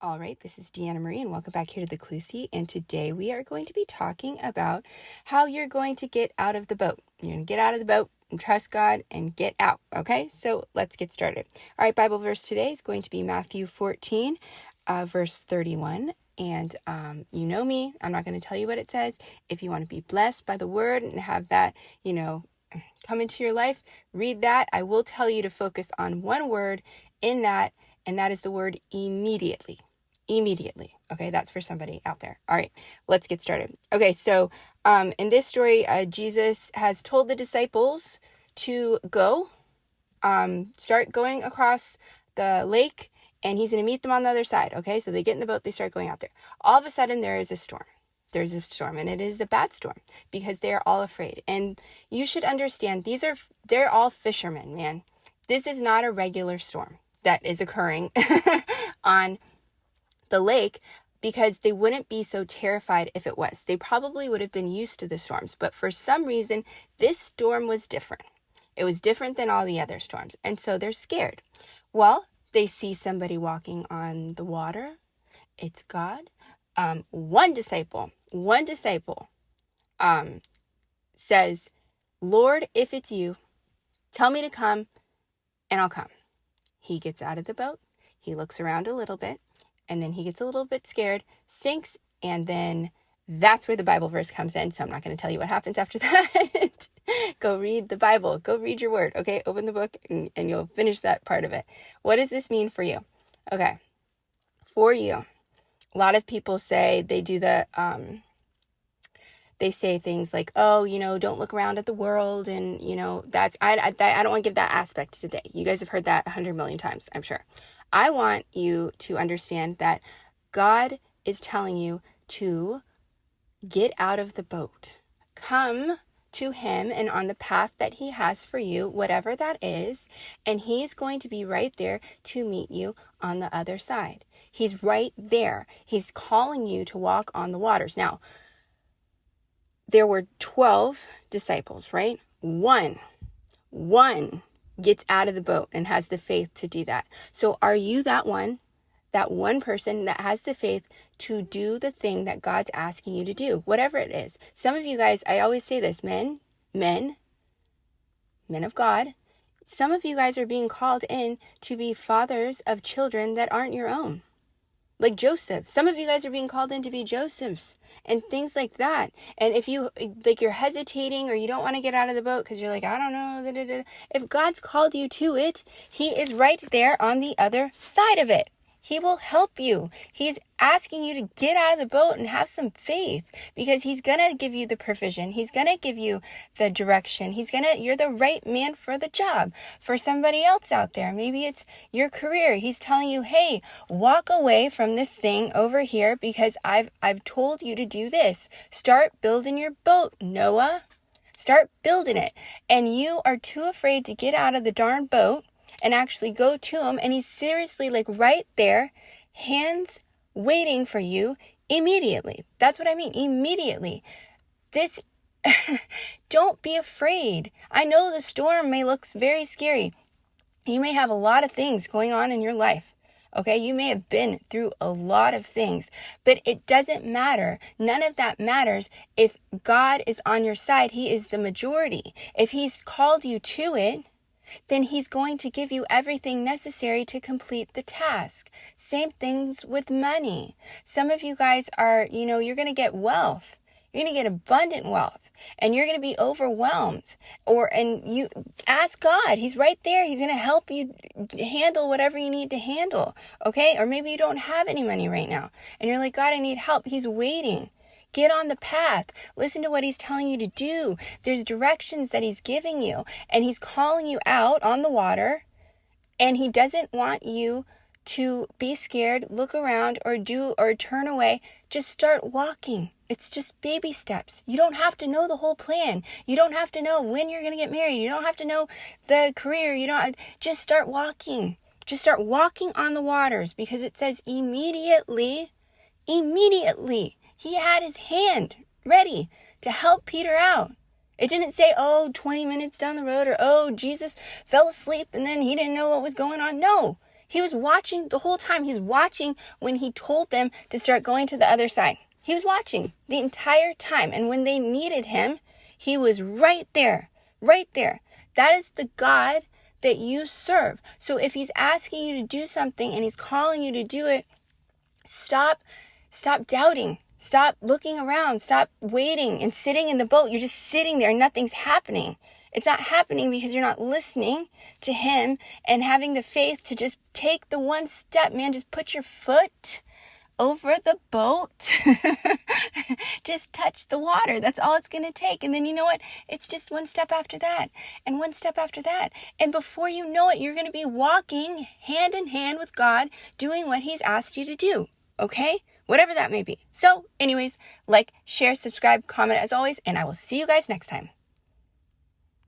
All right, this is Deanna Marie, and welcome back here to the Clusie. And today we are going to be talking about how you're going to get out of the boat. You're going to get out of the boat and trust God and get out. Okay, so let's get started. All right, Bible verse today is going to be Matthew 14, verse 31. And you know me, I'm not going to tell you what it says. If you want to be blessed by the word and have that, come into your life, read that. I will tell you to focus on one word in that, and that is the word immediately. Immediately. Okay, that's for somebody out there. All right, let's get started. Okay, so in this story, Jesus has told the disciples to go, start going across the lake, and he's going to meet them on the other side. Okay, so they get in the boat, they start going out there. All of a sudden, there is a storm. There's a storm, and it is a bad storm because they are all afraid. And you should understand, they're all fishermen, man. This is not a regular storm that is occurring on the lake, because they wouldn't be so terrified if it was. They probably would have been used to the storms, but for some reason, this storm was different. It was different than all the other storms, and so they're scared. Well, they see somebody walking on the water. It's God. One disciple says, "Lord, if it's you, tell me to come, and I'll come." He gets out of the boat. He looks around a little bit. And then he gets a little bit scared, sinks, and then that's where the Bible verse comes in. So I'm not going to tell you what happens after that. Go read the Bible. Go read your word. Okay, open the book and you'll finish that part of it. What does this mean for you? Okay, for you. A lot of people say they do they say things like, oh, don't look around at the world. And, that's, I don't want to give that aspect today. You guys have heard that 100 million times, I'm sure. I want you to understand that God is telling you to get out of the boat. Come to him and on the path that he has for you, whatever that is, and he's going to be right there to meet you on the other side. He's right there. He's calling you to walk on the waters. Now, there were 12 disciples, right? One gets out of the boat and has the faith to do that. So are you that one person that has the faith to do the thing that God's asking you to do, whatever it is? Some of you guys, I always say this, men of God, some of you guys are being called in to be fathers of children that aren't your own. Like Joseph. Some of you guys are being called in to be Josephs and things like that. And if you're hesitating or you don't want to get out of the boat because you're like, I don't know. If God's called you to it, he is right there on the other side of it. He will help you. He's asking you to get out of the boat and have some faith, because he's going to give you the provision. He's going to give you the direction. You're the right man for the job. For somebody else out there, maybe it's your career. He's telling you, hey, walk away from this thing over here because I've told you to do this. Start building your boat, Noah. Start building it. And you are too afraid to get out of the darn boat and actually go to him, and he's seriously right there, hands waiting for you immediately. That's what I mean, immediately. Don't be afraid. I know the storm may look very scary. You may have a lot of things going on in your life. Okay, you may have been through a lot of things, but it doesn't matter. None of that matters. If God is on your side, he is the majority. If he's called you to it, then he's going to give you everything necessary to complete the task. Same things with money. Some of you guys are, you're going to get wealth. You're going to get abundant wealth, and you're going to be overwhelmed. And you ask God. He's right there. He's going to help you handle whatever you need to handle. Okay? Or maybe you don't have any money right now, and you're like, God, I need help. He's waiting. Get on the path. Listen to what he's telling you to do. There's directions that he's giving you, and he's calling you out on the water, and he doesn't want you to be scared, look around, or turn away. Just start walking. It's just baby steps. You don't have to know the whole plan. You don't have to know when you're going to get married. You don't have to know the career. Just start walking. Just start walking on the waters, because it says immediately, he had his hand ready to help Peter out. It didn't say, 20 minutes down the road, or, Jesus fell asleep and then he didn't know what was going on. No, He was watching the whole time. He was watching when he told them to start going to the other side. He was watching the entire time. And when they needed him, he was right there, right there. That is the God that you serve. So if he's asking you to do something and he's calling you to do it, stop doubting. Stop looking around. Stop waiting and sitting in the boat. You're just sitting there. Nothing's happening. It's not happening because you're not listening to him and having the faith to just take the one step, man. Just put your foot over the boat. Just touch the water. That's all it's going to take. And then you know what? It's just one step after that and one step after that. And before you know it, you're going to be walking hand in hand with God, doing what he's asked you to do. Okay? Whatever that may be. So anyways, like, share, subscribe, comment as always, and I will see you guys next time.